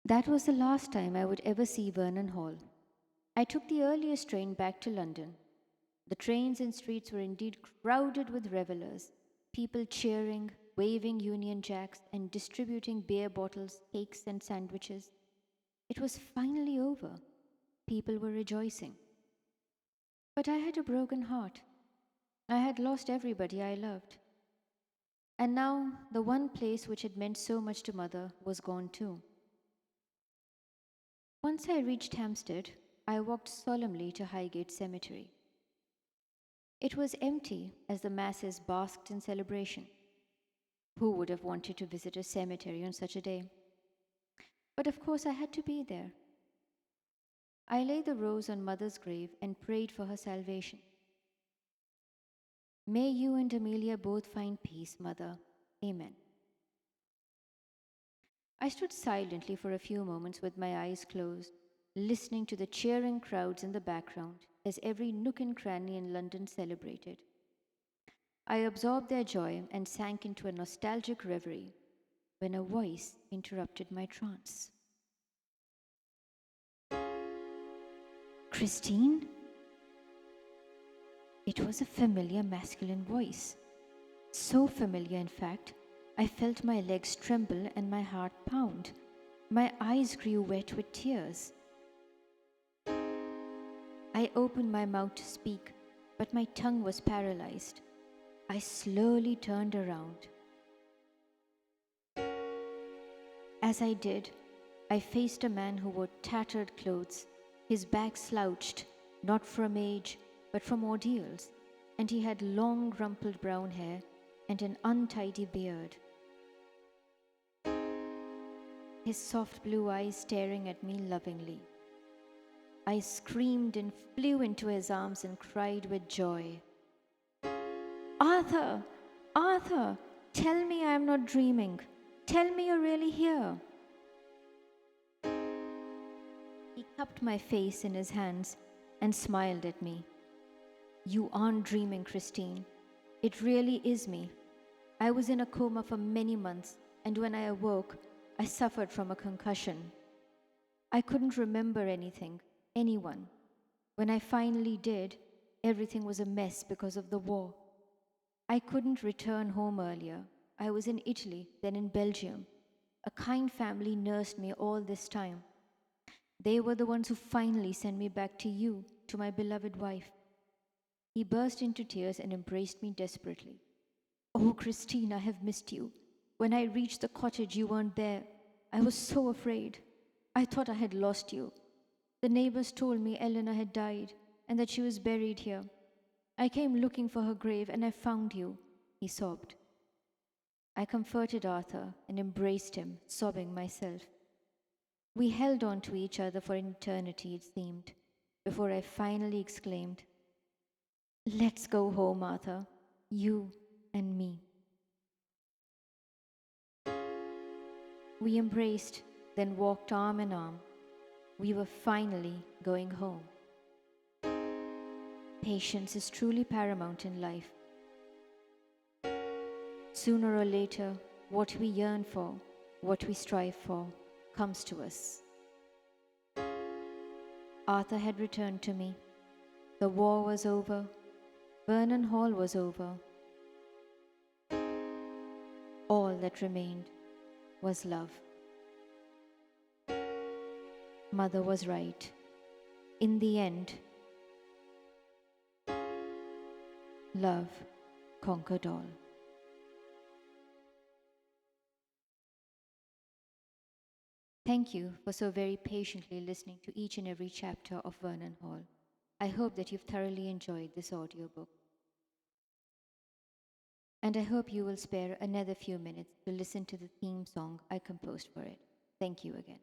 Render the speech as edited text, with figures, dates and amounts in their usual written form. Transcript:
That was the last time I would ever see Vernon Hall. I took the earliest train back to London. The trains and streets were indeed crowded with revelers, people cheering, waving Union Jacks, and distributing beer bottles, cakes, and sandwiches. It was finally over. People were rejoicing. But I had a broken heart. I had lost everybody I loved. And now the one place which had meant so much to Mother was gone too. Once I reached Hampstead, I walked solemnly to Highgate Cemetery. It was empty as the masses basked in celebration. Who would have wanted to visit a cemetery on such a day? But of course I had to be there. I laid the rose on Mother's grave and prayed for her salvation. May you and Amelia both find peace, Mother. Amen. I stood silently for a few moments with my eyes closed, listening to the cheering crowds in the background as every nook and cranny in London celebrated. I absorbed their joy and sank into a nostalgic reverie when a voice interrupted my trance. Christine? It was a familiar masculine voice. So familiar, in fact, I felt my legs tremble and my heart pound. My eyes grew wet with tears. I opened my mouth to speak, but my tongue was paralyzed. I slowly turned around. As I did, I faced a man who wore tattered clothes, his back slouched, not from age, but from ordeals, and he had long, rumpled brown hair and an untidy beard. His soft blue eyes staring at me lovingly. I screamed and flew into his arms and cried with joy. Arthur! Arthur! Tell me I am not dreaming. Tell me you're really here. He cupped my face in his hands and smiled at me. You aren't dreaming, Christine. It really is me. I was in a coma for many months, and when I awoke, I suffered from a concussion. I couldn't remember anything, anyone. When I finally did, everything was a mess because of the war. I couldn't return home earlier. I was in Italy, then in Belgium. A kind family nursed me all this time. They were the ones who finally sent me back to you, to my beloved wife. He burst into tears and embraced me desperately. Oh, Christine, I have missed you. When I reached the cottage, you weren't there. I was so afraid. I thought I had lost you. The neighbors told me Eleanor had died and that she was buried here. I came looking for her grave and I found you, he sobbed. I comforted Arthur and embraced him, sobbing myself. We held on to each other for an eternity, it seemed, before I finally exclaimed, Let's go home, Arthur, you and me. We embraced, then walked arm in arm. We were finally going home. Patience is truly paramount in life. Sooner or later, what we yearn for, what we strive for, comes to us. Arthur had returned to me. The war was over. Vernon Hall was over. All that remained was love. Mother was right. In the end, love conquered all. Thank you for so very patiently listening to each and every chapter of Vernon Hall. I hope that you've thoroughly enjoyed this audiobook. And I hope you will spare another few minutes to listen to the theme song I composed for it. Thank you again.